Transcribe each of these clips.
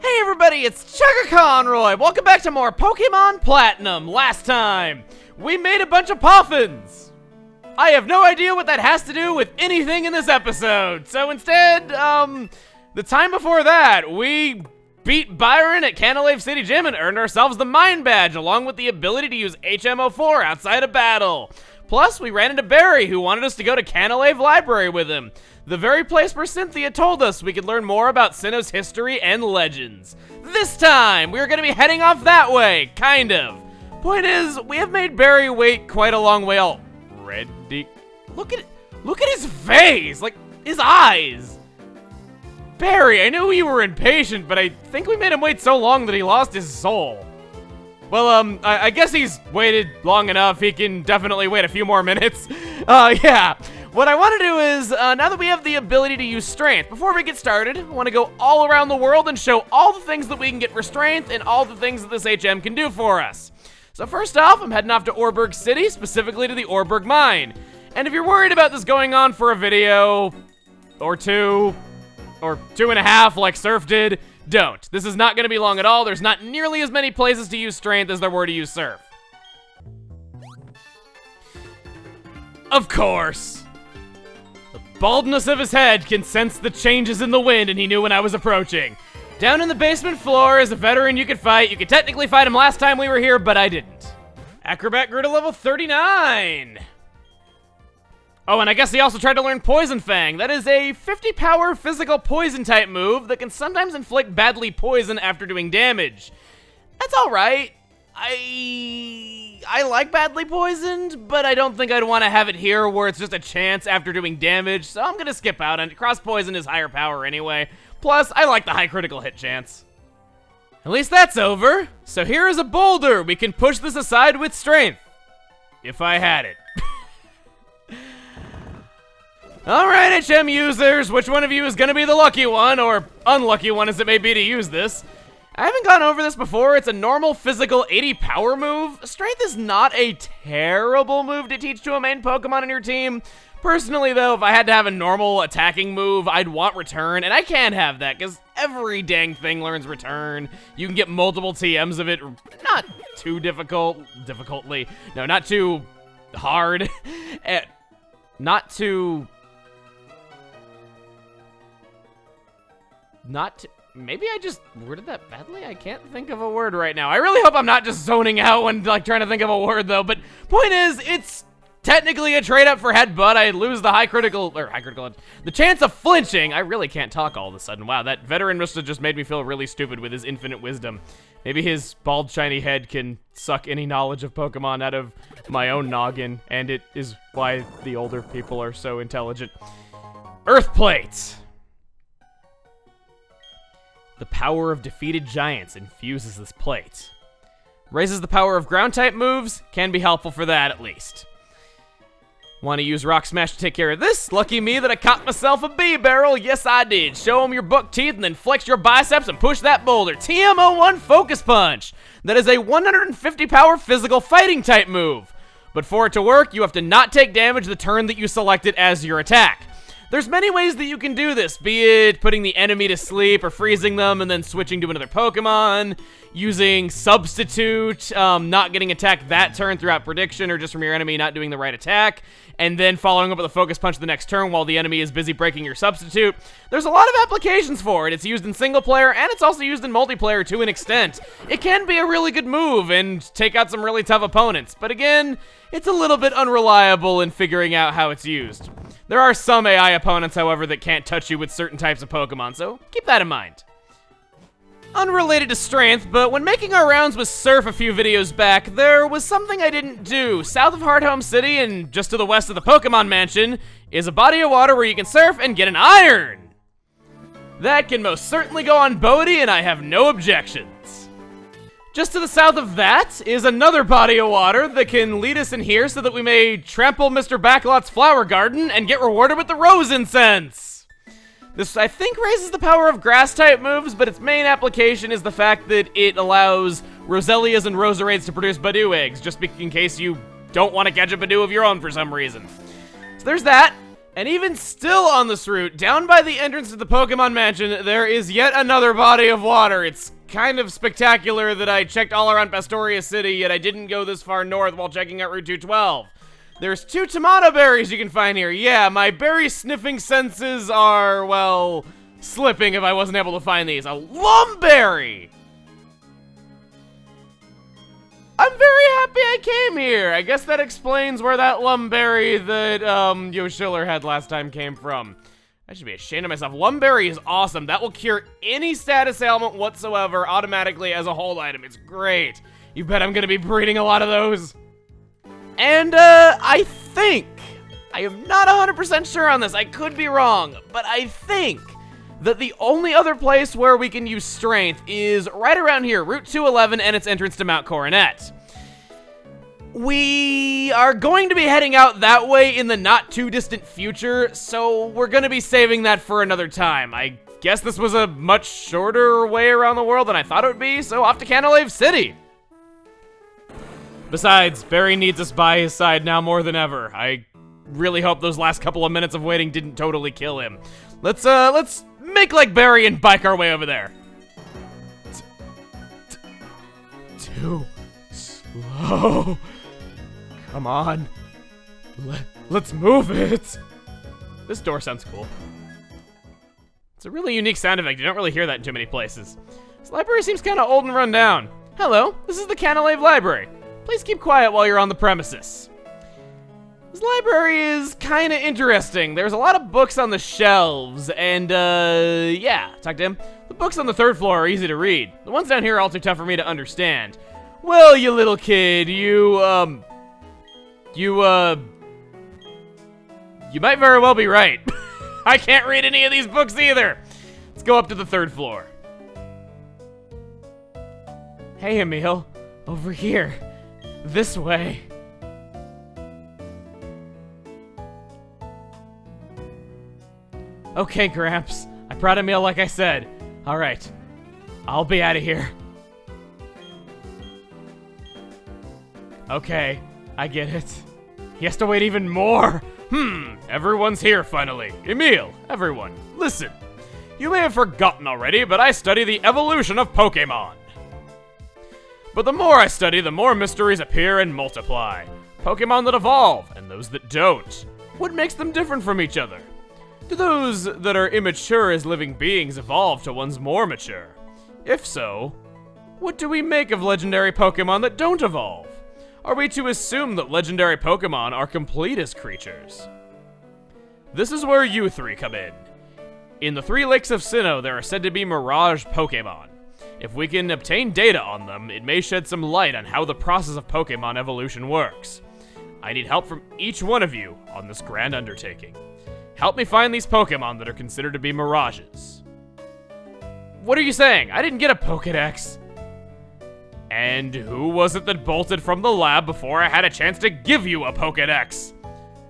Hey everybody, it's Chugga Conroy! Welcome back to more Pokemon Platinum. Last time, we made a bunch of Poffins. I have no idea what that has to do with anything in this episode. So instead, the time before that, we beat Byron at Canalave City Gym and earned ourselves the Mind Badge, along with the ability to use HM04 outside of battle. Plus, we ran into Barry, who wanted us to go to Canalave Library with him. The very place where Cynthia told us we could learn more about Sinnoh's history and legends. This time, we're gonna be heading off that way, kind of. Point is, we have made Barry wait quite a long way already. Look at his face, like, his eyes. Barry, I knew you were impatient, but I think we made him wait so long that he lost his soul. Well, I guess he's waited long enough. He can definitely wait a few more minutes. Yeah. What I want to do is, now that we have the ability to use strength, before we get started, I want to go all around the world and show all the things that we can get for strength and all the things that this HM can do for us. So first off, I'm heading off to Orberg City, specifically to the Orberg Mine. And if you're worried about this going on for a video, or two, or 2.5 like Surf did, don't. This is not going to be long at all. There's not nearly as many places to use strength as there were to use Surf. Of course. The baldness of his head can sense the changes in the wind, and he knew when I was approaching. Down in the basement floor is a veteran you could fight. You could technically fight him last time we were here, but I didn't. Acrobat grew to level 39. Oh, and I guess he also tried to learn Poison Fang. That is a 50 power physical poison type move that can sometimes inflict badly poison after doing damage. That's alright. I like badly poisoned, but I don't think I'd want to have it here where it's just a chance after doing damage, so I'm gonna skip out on it. Cross poison is higher power anyway. Plus, I like the high critical hit chance. At least that's over. So here is a boulder. We can push this aside with strength. If I had it. Alright, HM users, which one of you is gonna be the lucky one, or unlucky one as it may be to use this? I haven't gone over this before. It's a normal physical 80 power move. Strength is not a terrible move to teach to a main Pokemon in your team. Personally though, if I had to have a normal attacking move, I'd want Return, and I can't have that, because every dang thing learns Return. You can get multiple TMs of it, not too difficultly, no, not too hard, maybe I just worded that badly? I can't think of a word right now. I really hope I'm not just zoning out when like trying to think of a word though, but point is, it's technically a trade up for Headbutt. I lose the the chance of flinching. I really can't talk all of a sudden. Wow, that veteran must have just made me feel really stupid with his infinite wisdom. Maybe his bald shiny head can suck any knowledge of Pokemon out of my own noggin, and it is why the older people are so intelligent. Earth Plate. The power of defeated giants infuses this plate. Raises the power of ground-type moves, can be helpful for that at least. Want to use Rock Smash to take care of this? Lucky me that I caught myself a bee barrel. Yes, I did. Show him your buck teeth and then flex your biceps and push that boulder. TM01 Focus Punch. That is a 150 power physical fighting type move. But for it to work, you have to not take damage the turn that you selected as your attack. There's many ways that you can do this, be it putting the enemy to sleep or freezing them and then switching to another Pokemon, using Substitute, not getting attacked that turn throughout prediction or just from your enemy not doing the right attack, and then following up with a Focus Punch the next turn while the enemy is busy breaking your Substitute. There's a lot of applications for it. It's used in single player and it's also used in multiplayer to an extent. It can be a really good move and take out some really tough opponents, but again, it's a little bit unreliable in figuring out how it's used. There are some AI opponents, however, that can't touch you with certain types of Pokemon, so keep that in mind. Unrelated to strength, but when making our rounds with Surf a few videos back, there was something I didn't do. South of Hardhome City and just to the west of the Pokemon Mansion is a body of water where you can surf and get an iron. That can most certainly go on Bodhi, and I have no objections. Just to the south of that is another body of water that can lead us in here so that we may trample Mr. Backlot's flower garden and get rewarded with the rose incense. This, I think, raises the power of grass-type moves, but its main application is the fact that it allows Roselias and Roserades to produce Badoo eggs, just in case you don't want to catch a Badoo of your own for some reason. So there's that. And even still on this route, down by the entrance to the Pokemon Mansion, there is yet another body of water. It's kind of spectacular that I checked all around Pastoria City, yet I didn't go this far north while checking out Route 212. There's 2 tomato berries you can find here. Yeah, my berry sniffing senses are, well, slipping if I wasn't able to find these. A Lumberry! I'm very happy I came here. I guess that explains where that Lumberry that Yoshiller had last time came from. I should be ashamed of myself. Lumberry is awesome. That will cure any status ailment whatsoever automatically as a hold item. It's great. You bet I'm gonna be breeding a lot of those. And I think, I am not 100% sure on this, I could be wrong, but I think that the only other place where we can use strength is right around here, Route 211 and its entrance to Mount Coronet. We are going to be heading out that way in the not too distant future, so we're gonna be saving that for another time. I guess this was a much shorter way around the world than I thought it would be, so off to Canalave City. Besides, Barry needs us by his side now more than ever. I really hope those last couple of minutes of waiting didn't totally kill him. Let's make like Barry and bike our way over there. Too slow. Come on. Let's move it. This door sounds cool. It's a really unique sound effect. You don't really hear that in too many places. This library seems kind of old and run down. Hello, this is the Canalave Library. Please keep quiet while you're on the premises. This library is kind of interesting. There's a lot of books on the shelves, and, yeah, talk to him. The books on the 3rd floor are easy to read. The ones down here are all too tough for me to understand. Well, you little kid, you might very well be right. I can't read any of these books either. Let's go up to the 3rd floor. Hey, Emil, over here. This way. Okay, Gramps. I brought Emil like I said. Alright. I'll be out of here. Okay, I get it. He has to wait even more. Everyone's here finally. Emil, everyone, listen. You may have forgotten already, but I study the evolution of Pokémon. But the more I study, the more mysteries appear and multiply. Pokémon that evolve, and those that don't. What makes them different from each other? Do those that are immature as living beings evolve to ones more mature? If so, what do we make of legendary Pokémon that don't evolve? Are we to assume that legendary Pokémon are complete as creatures? This is where you 3 come in. In the 3 Lakes of Sinnoh, there are said to be Mirage Pokémon. If we can obtain data on them, it may shed some light on how the process of Pokémon evolution works. I need help from each one of you on this grand undertaking. Help me find these Pokémon that are considered to be mirages. What are you saying? I didn't get a Pokédex. And who was it that bolted from the lab before I had a chance to give you a Pokédex?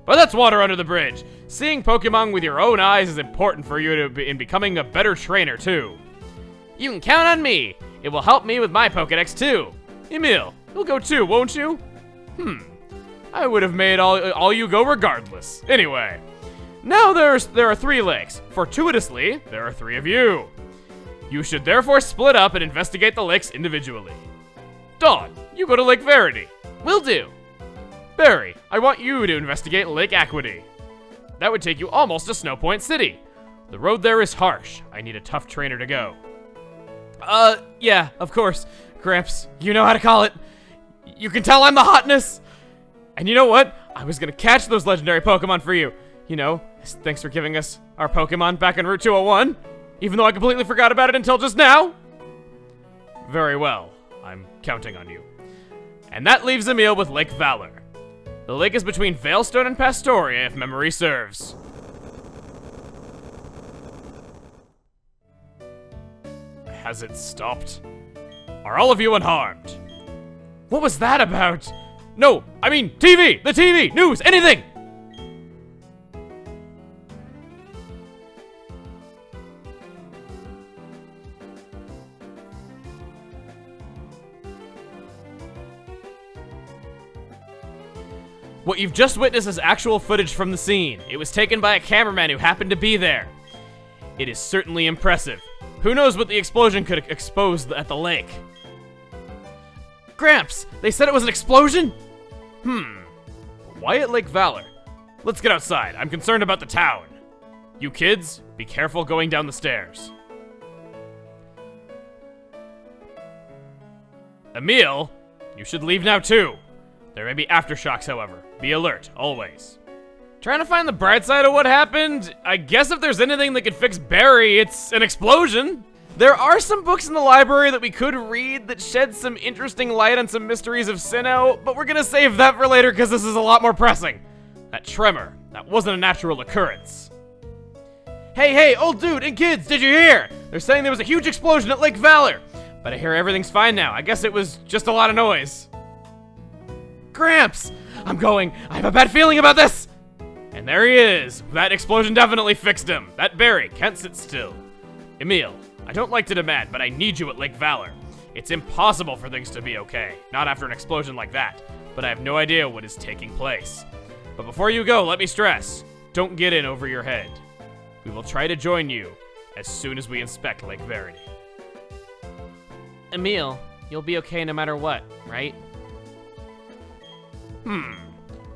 But that's water under the bridge. Seeing Pokémon with your own eyes is important for you in becoming a better trainer too. You can count on me. It will help me with my Pokédex too. Emil, you'll go too, won't you? I would have made all you go regardless. Anyway, now there are 3 lakes. Fortuitously, there are 3 of you. You should therefore split up and investigate the lakes individually. Dawn, you go to Lake Verity. Will do. Barry, I want you to investigate Lake Aquity. That would take you almost to Snow Point City. The road there is harsh. I need a tough trainer to go. Yeah, of course. Gramps, you know how to call it. You can tell I'm the hotness. And you know what? I was gonna catch those legendary Pokemon for you. You know, thanks for giving us our Pokemon back on Route 201. Even though I completely forgot about it until just now. Very well. I'm counting on you. And that leaves Emil with Lake Valor. The lake is between Veilstone and Pastoria, if memory serves. Has it stopped? Are all of you unharmed? What was that about? No, I mean TV! The TV! News! Anything! What you've just witnessed is actual footage from the scene. It was taken by a cameraman who happened to be there. It is certainly impressive. Who knows what the explosion could expose at the lake? Gramps, they said it was an explosion? Why at Lake Valor? Let's get outside. I'm concerned about the town. You kids, be careful going down the stairs. Emil, you should leave now too. There may be aftershocks, however. Be alert, always. Trying to find the bright side of what happened? I guess if there's anything that could fix Barry, it's an explosion. There are some books in the library that we could read that shed some interesting light on some mysteries of Sinnoh, but we're gonna save that for later because this is a lot more pressing. That tremor, that wasn't a natural occurrence. Hey, old dude and kids, did you hear? They're saying there was a huge explosion at Lake Valor, but I hear everything's fine now. I guess it was just a lot of noise. Gramps, I'm going. I have a bad feeling about this. And there he is. That explosion definitely fixed him. That Barry can't sit still. Emil, I don't like to demand, but I need you at Lake Valor. It's impossible for things to be okay, not after an explosion like that, but I have no idea what is taking place. But before you go, let me stress, don't get in over your head. We will try to join you as soon as we inspect Lake Verity. Emil, you'll be okay no matter what, right?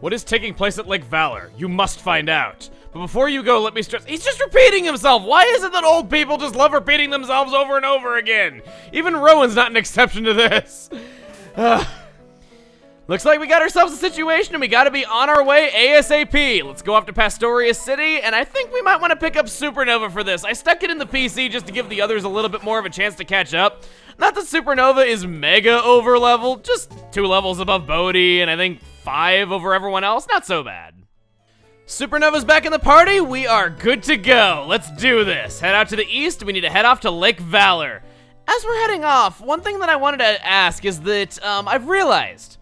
What is taking place at Lake Valor? You must find out. But before you go, let me stress, he's just repeating himself. Why is it that old people just love repeating themselves over and over again? Even Rowan's not an exception to this. Looks like we got ourselves a situation and we gotta be on our way ASAP. Let's go off to Pastoria City, and I think we might want to pick up Supernova for this. I stuck it in the PC just to give the others a little bit more of a chance to catch up. Not that Supernova is mega over leveled, just 2 levels above Bodhi, and I think 5 over everyone else. Not so bad. Supernova's back in the party. We are good to go. Let's do this. Head out to the east. We need to head off to Lake Valor. As we're heading off, one thing that I wanted to ask is that I've realized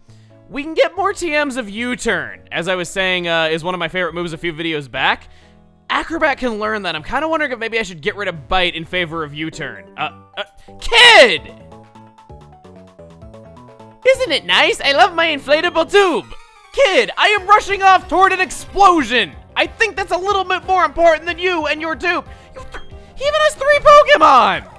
we can get more TMs of U-turn. As I was saying, is one of my favorite moves a few videos back. Acrobat can learn that. I'm kind of wondering if maybe I should get rid of Bite in favor of U-turn. Kid! Isn't it nice? I love my inflatable tube. Kid, I am rushing off toward an explosion. I think that's a little bit more important than you and your tube. He even has 3 Pokemon.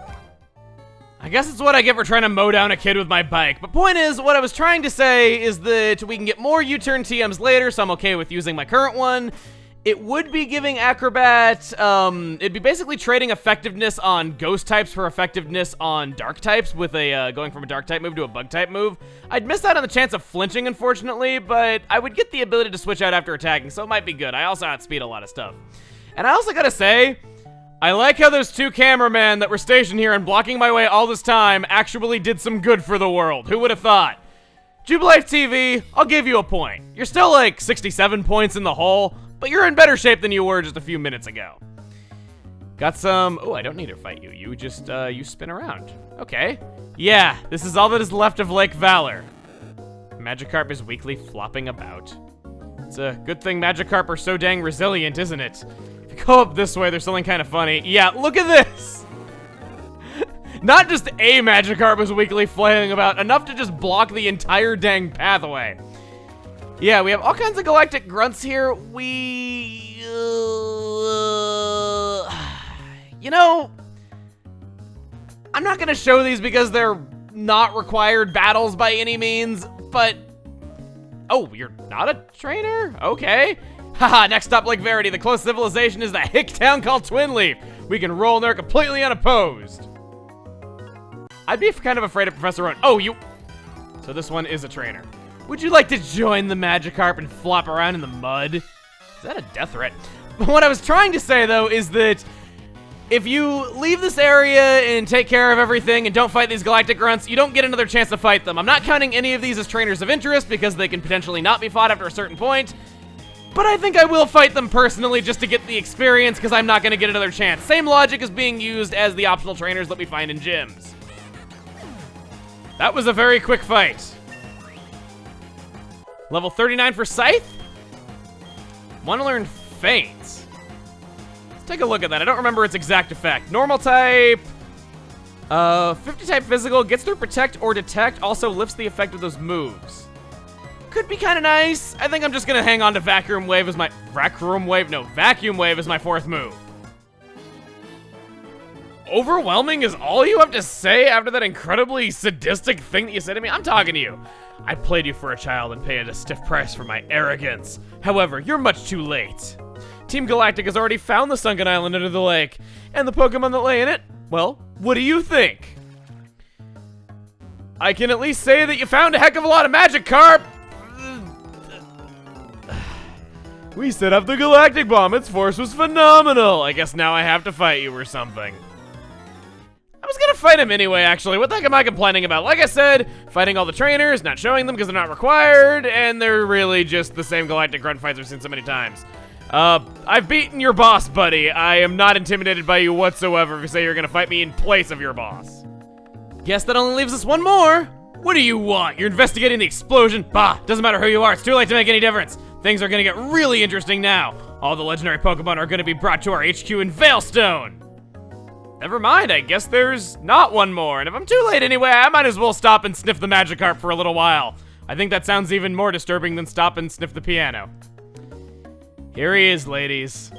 I guess it's what I get for trying to mow down a kid with my bike. But point is, what I was trying to say is that we can get more U-turn TMs later, so I'm okay with using my current one. It would be giving Acrobat, it'd be basically trading effectiveness on ghost types for effectiveness on dark types with a, going from a dark type move to a bug type move. I'd miss out on the chance of flinching, unfortunately, but I would get the ability to switch out after attacking, so it might be good. I also outspeed a lot of stuff. And I also gotta say, I like how those 2 cameramen that were stationed here and blocking my way all this time actually did some good for the world. Who would have thought? Jubilife TV, I'll give you a point. You're still like 67 points in the hole, but you're in better shape than you were just a few minutes ago. Got some... Oh, I don't need to fight you. You just, you spin around. Okay. Yeah, this is all that is left of Lake Valor. Magikarp is weakly flopping about. It's a good thing Magikarp are so dang resilient, isn't it? If you go up this way, there's something kind of funny. Yeah, look at this! Not just a Magikarp is weakly flailing about, enough to just block the entire dang pathway. Yeah, we have all kinds of Galactic grunts here. You know, I'm not gonna show these because they're not required battles by any means, but... Oh, you're not a trainer? Okay. Haha, next stop, Lake Verity. The close civilization is that hick town called Twinleaf. We can roll in there completely unopposed. I'd be kind of afraid of Professor Rowan. Oh, you... So this one is a trainer. Would you like to join the Magikarp and flop around in the mud? Is that a death threat? But what I was trying to say, though, is that if you leave this area and take care of everything and don't fight these Galactic grunts, you don't get another chance to fight them. I'm not counting any of these as trainers of interest because they can potentially not be fought after a certain point, but I think I will fight them personally just to get the experience because I'm not going to get another chance. Same logic is being used as the optional trainers that we find in gyms. That was a very quick fight. Level 39 for Scythe? Want to learn Feint. Let's take a look at that. I don't remember its exact effect. Normal type. 50 type physical. Gets through Protect or Detect. Also lifts the effect of those moves. could be kind of nice. I think I'm just gonna hang on to Vacuum Wave as my Vacuum Wave as my fourth move. Overwhelming is all you have to say after that incredibly sadistic thing that you said to me? I'm talking to you. I played you for a child and paid a stiff price for my arrogance. However, you're much too late. Team Galactic has already found the sunken island under the lake, and the Pokemon that lay in it, well, what do you think? I can at least say that you found a heck of a lot of Magikarp. We set up the Galactic Bomb. Its force was phenomenal. I guess now I have to fight you or something. I was gonna fight him anyway, actually. What the heck am I complaining about? Like I said, fighting all the trainers, not showing them because they're not required, and they're really just the same Galactic Grunt fights I've seen so many times. I've beaten your boss, buddy. I am not intimidated by you whatsoever if you say you're gonna fight me in place of your boss. Guess that only leaves us one more. What do you want? You're investigating the explosion? Bah, doesn't matter who you are. It's too late to make any difference. Things are gonna get really interesting now. All the legendary Pokemon are gonna be brought to our HQ in Veilstone. Never mind, I guess there's not one more. And if I'm too late anyway, I might as well stop and sniff the Magikarp for a little while. I think that sounds even more disturbing than stop and sniff the piano. Here he is, ladies.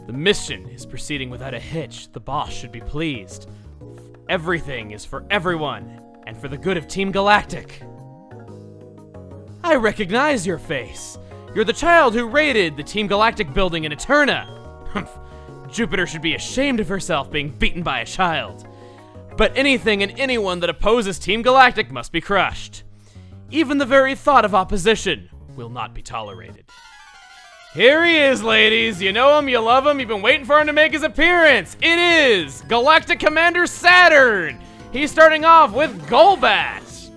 The mission is proceeding without a hitch. The boss should be pleased. Everything is for everyone, and for the good of Team Galactic. I recognize your face. You're the child who raided the Team Galactic building in Eterna. Humph. Jupiter should be ashamed of herself being beaten by a child. But anything and anyone that opposes Team Galactic must be crushed. Even the very thought of opposition will not be tolerated. Here he is, ladies. You know him, you love him, you've been waiting for him to make his appearance. It is Galactic Commander Saturn. He's starting off with Golbat.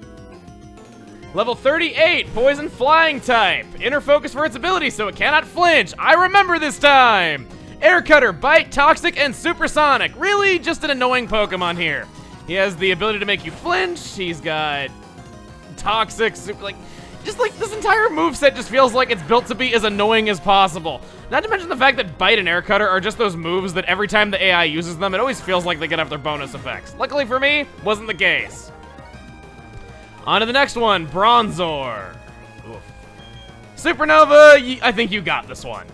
Level 38, Poison Flying type. Inner Focus for its ability so it cannot flinch. I remember this time. Air Cutter, Bite, Toxic, and Supersonic. Really just an annoying Pokemon here. He has the ability to make you flinch. He's got Toxic, just like this entire moveset just feels like it's built to be as annoying as possible. Not to mention the fact that Bite and Air Cutter are just those moves that every time the AI uses them, it always feels like they get up their bonus effects. Luckily for me, wasn't the case. On to the next one, Bronzor. Oof. Supernova, I think you got this one.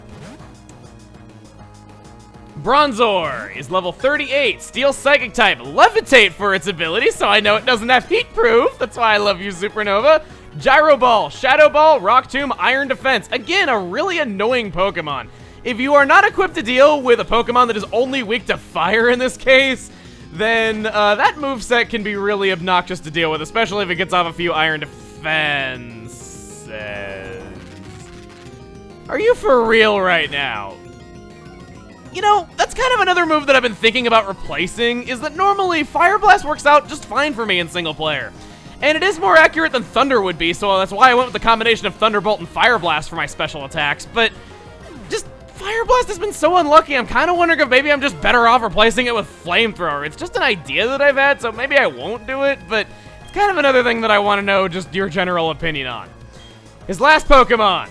Bronzor is level 38, Steel Psychic type, Levitate for its ability, so I know it doesn't have heat proof. That's why I love you, Supernova. Gyro Ball, Shadow Ball, Rock Tomb, Iron Defense. Again, a really annoying Pokemon. If you are not equipped to deal with a Pokemon that is only weak to fire in this case, then that moveset can be really obnoxious to deal with, especially if it gets off a few Iron Defenses. Are you for real right now? You know, that's kind of another move that I've been thinking about replacing, is that normally Fire Blast works out just fine for me in single player. And it is more accurate than Thunder would be, so that's why I went with the combination of Thunderbolt and Fire Blast for my special attacks, but just Fire Blast has been so unlucky, I'm kind of wondering if maybe I'm just better off replacing it with Flamethrower. It's just an idea that I've had, so maybe I won't do it, but it's kind of another thing that I want to know just your general opinion on. His last Pokemon,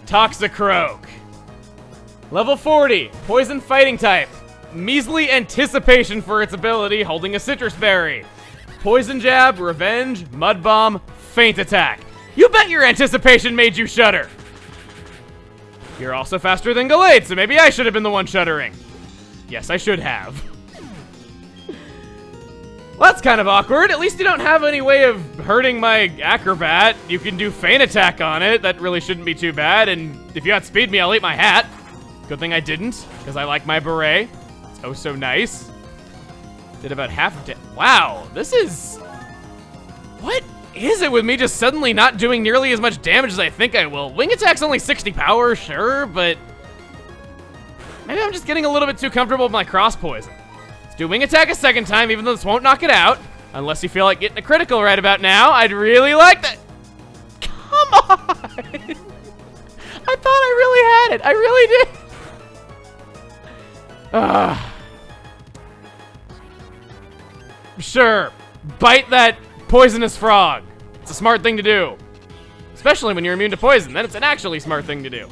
Toxicroak. Level 40, Poison Fighting type. Measly Anticipation for its ability, holding a Citrus Berry. Poison Jab, Revenge, Mud Bomb, Feint Attack. You bet your Anticipation made you shudder. You're also faster than Gallade, so maybe I should have been the one shuddering. Yes, I should have. Well, that's kind of awkward. At least you don't have any way of hurting my Acrobat. You can do Feint Attack on it. That really shouldn't be too bad. And if you outspeed me, I'll eat my hat. Good thing I didn't, because I like my beret. It's oh so nice. Did about half wow, this is... What is it with me just suddenly not doing nearly as much damage as I think I will? Wing Attack's only 60 power, sure, but... Maybe I'm just getting a little bit too comfortable with my Cross Poison. Let's do Wing Attack a second time, even though this won't knock it out. Unless you feel like getting a critical right about now. I'd really like that. Come on! I thought I really had it. I really did. Sure, bite that poisonous frog. It's a smart thing to do. Especially when you're immune to poison, then it's an actually smart thing to do.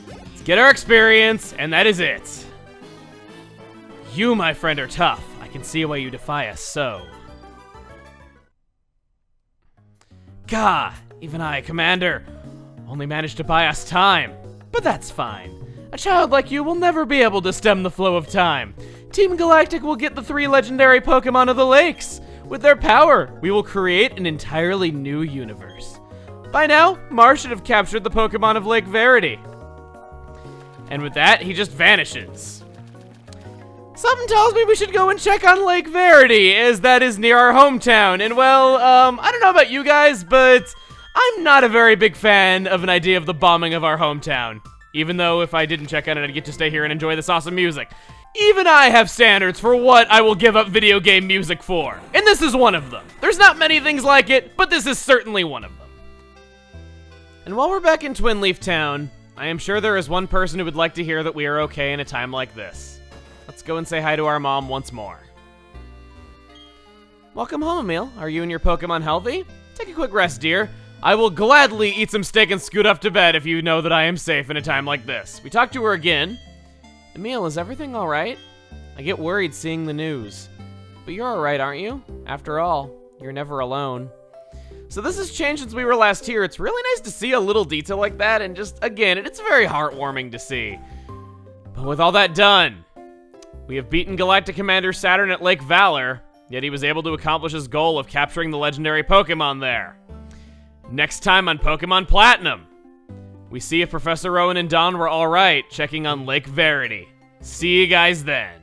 Let's get our experience, and that is it. You, my friend, are tough. I can see why you defy us so. Gah! Even I, Commander, only managed to buy us time. But that's fine. A child like you will never be able to stem the flow of time. Team Galactic will get the 3 legendary Pokemon of the lakes. With their power, we will create an entirely new universe. By now, Mars should have captured the Pokemon of Lake Verity. And with that, he just vanishes. Something tells me we should go and check on Lake Verity, as that is near our hometown. And well, I don't know about you guys, but I'm not a very big fan of an idea of the bombing of our hometown. Even though if I didn't check on it, I'd get to stay here and enjoy this awesome music. Even I have standards for what I will give up video game music for. And this is one of them. There's not many things like it, but this is certainly one of them. And while we're back in Twin Leaf Town, I am sure there is one person who would like to hear that we are okay in a time like this. Let's go and say hi to our mom once more. Welcome home, Emil. Are you and your Pokemon healthy? Take a quick rest, dear. I will gladly eat some steak and scoot up to bed if you know that I am safe in a time like this. We talked to her again. Emil, is everything all right? I get worried seeing the news. But you're all right, aren't you? After all, you're never alone. So this has changed since we were last here. It's really nice to see a little detail like that, and just, again, it's very heartwarming to see. But with all that done, we have beaten Galactic Commander Saturn at Lake Valor, yet he was able to accomplish his goal of capturing the legendary Pokemon there. Next time on Pokemon Platinum, we see if Professor Rowan and Dawn were alright checking on Lake Verity. See you guys then.